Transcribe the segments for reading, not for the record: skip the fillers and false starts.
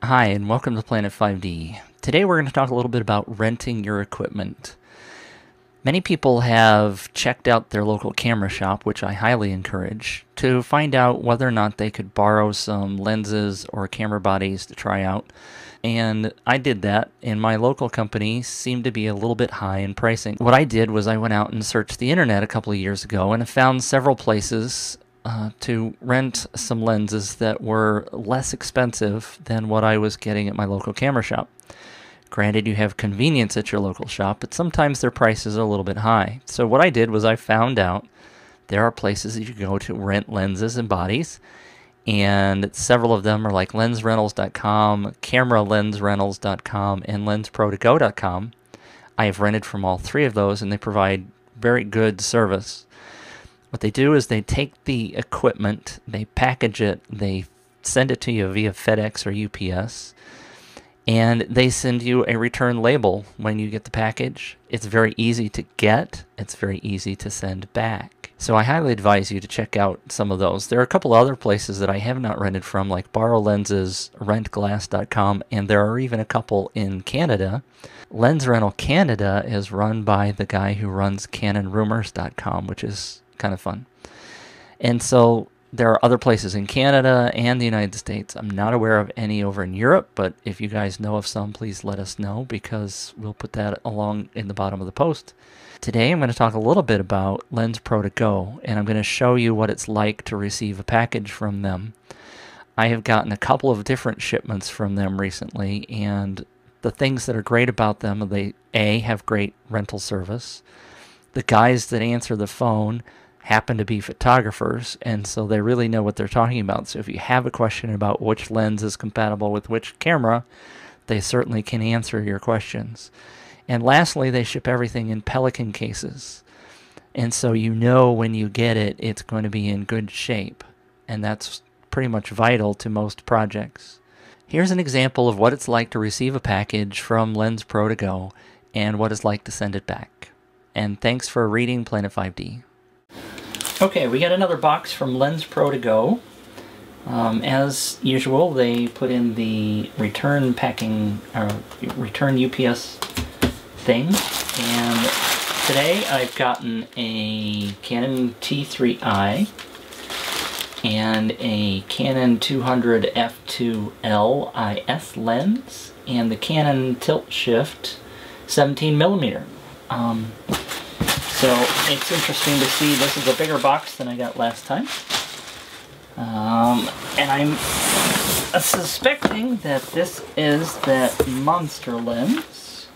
Hi, and welcome to Planet 5D. Today we're going to talk a little bit about renting your equipment. Many people have checked out their local camera shop, which I highly encourage, to find out whether or not they could borrow some lenses or camera bodies to try out. And I did that, and my local company seemed to be a little bit high in pricing. What I did was I went out and searched the internet a couple of years ago, and I found several places to rent some lenses that were less expensive than what I was getting at my local camera shop. Granted, you have convenience at your local shop, but sometimes their prices are a little bit high. So what I did was I found out there are places that you go to rent lenses and bodies, and several of them are like LensRentals.com, CameraLensRentals.com, and LensProToGo.com. I have rented from all three of those, and they provide very good service. What they do is they take the equipment, they package it, they send it to you via FedEx or UPS, and they send you a return label when you get the package. It's very easy to get, it's very easy to send back. So I highly advise you to check out some of those. There are a couple other places that I have not rented from, like Borrow Lenses, RentGlass.com, and there are even a couple in Canada. Lens Rental Canada is run by the guy who runs CanonRumors.com, which is kind of fun. And so there are other places in Canada and the United States. I'm not aware of any over in Europe, but if you guys know of some, please let us know, because we'll put that along in the bottom of the post. Today I'm going to talk a little bit about LensProToGo, and I'm going to show you what it's like to receive a package from them. I have gotten a couple of different shipments from them recently, and the things that are great about them, they have great rental service. The guys that answer the phone happen to be photographers, and so they really know what they're talking about. So if you have a question about which lens is compatible with which camera, they certainly can answer your questions. And lastly, they ship everything in Pelican cases. And so you know when you get it, it's going to be in good shape. And that's pretty much vital to most projects. Here's an example of what it's like to receive a package from LensProToGo and what it's like to send it back. And thanks for reading Planet 5D. Okay, we got another box from LensProToGo. As usual, they put in the return packing, return UPS thing. And today I've gotten a Canon T3i and a Canon 200 f2L IS lens and the Canon Tilt Shift 17mm. So it's interesting to see. This is a bigger box than I got last time. And I'm suspecting that this is that monster lens.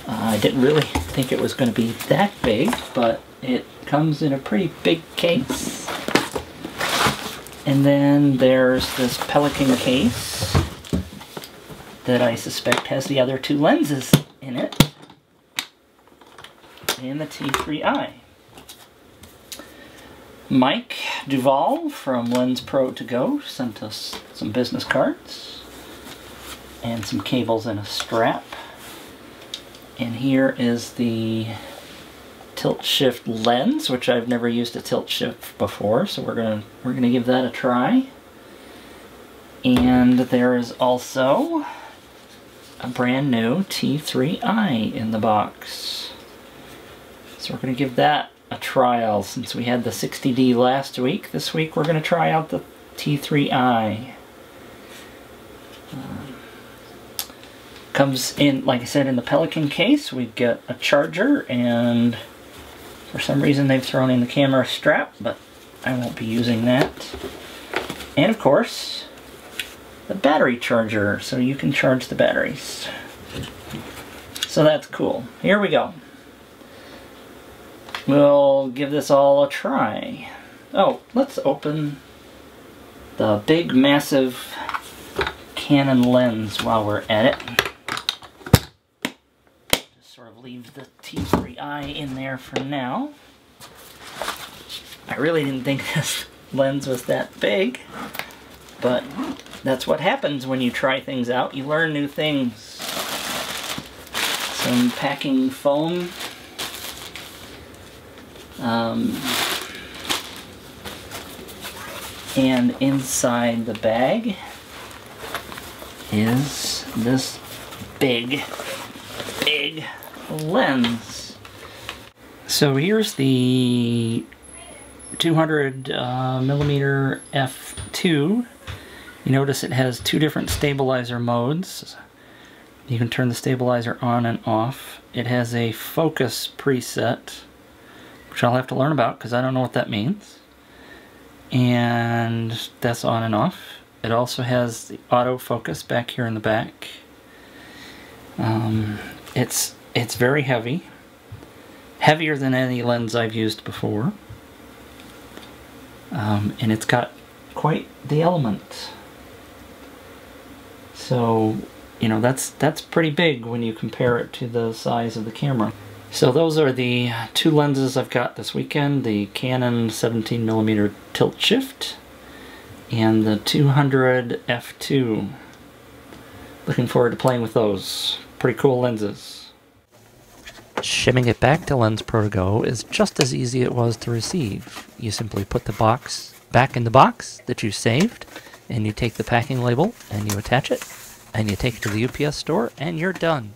I didn't really think it was going to be that big, but it comes in a pretty big case. And then there's this Pelican case that I suspect has the other two lenses in it. And the T3i. Mike Duval from LensProToGo sent us some business cards and some cables and a strap. And here is the tilt shift lens, which I've never used a tilt shift before, so we're gonna give that a try. And there is also a brand new T3i in the box. So we're going to give that a trial. Since we had the 60D last week, this week we're going to try out the T3i. Comes in, like I said, in the Pelican case. We've got a charger, and for some reason they've thrown in the camera strap, but I won't be using that. And of course, the battery charger, so you can charge the batteries. So that's cool. Here we go. We'll give this all a try. Oh, let's open the big, massive Canon lens while we're at it. Just sort of leave the T3i in there for now. I really didn't think this lens was that big, but that's what happens when you try things out. You learn new things. Some packing foam. And inside the bag is this big lens. So here's the 200 millimeter f2. You notice it has two different stabilizer modes. You can turn the stabilizer on and off. It has a focus preset, which I'll have to learn about because I don't know what that means. And that's on and off. It also has the autofocus back here in the back. It's very heavy. Heavier than any lens I've used before. And it's got quite the element. So, you know, that's pretty big when you compare it to the size of the camera. So those are the two lenses I've got this weekend, the Canon 17mm tilt shift and the 200 f2. Looking forward to playing with those. Pretty cool lenses. Shipping it back to LensProToGo is just as easy as it was to receive. You simply put the box back in the box that you saved, and you take the packing label and you attach it, and you take it to the UPS store, and you're done.